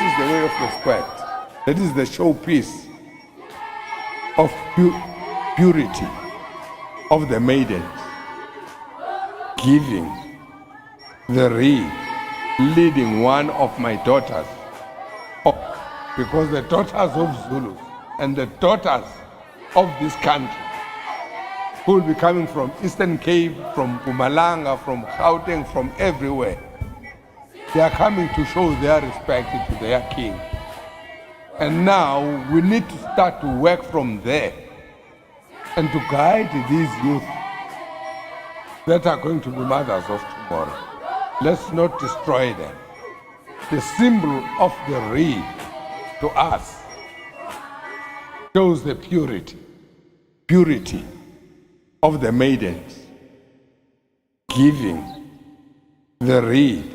is the way of respect. That is the showpiece of purity of the maidens, giving the reed, leading one of my daughters. Because the daughters of Zulus and the daughters of this country, who will be coming from Eastern Cape, from UMHLANGA, from Gauteng, from everywhere, they are coming to show their respect to their king. And now we need to start to work from there and to guide these youth that are going to be mothers of tomorrow. Let's not destroy them. The symbol of the reed to us shows the purity of the maidens, giving the reed,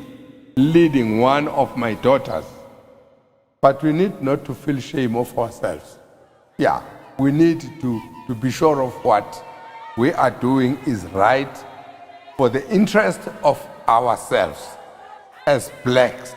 leading one of my daughters. But we need not to feel shame of ourselves. Yeah, we need to be sure of what we are doing is right for the interest of ourselves as blacks.